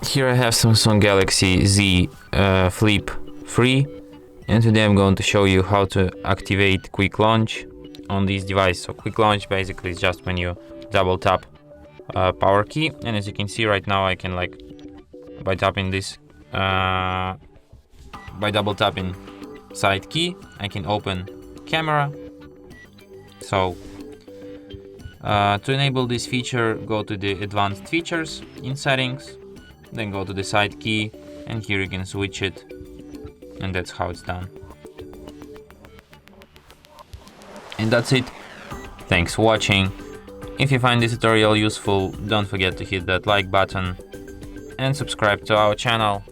Here I have Samsung Galaxy Z Flip 3, and today I'm going to show you how to activate quick launch on this device. So quick launch basically is just when you double tap power key, and as you can see right now I can, like, by tapping this by double tapping side key, I can open camera. So to enable this feature, go to the advanced features in settings, then go to the side key, and here you can switch it, and that's how it's done. And that's it. Thanks for watching. If you find this tutorial useful, don't forget to hit that like button and subscribe to our channel.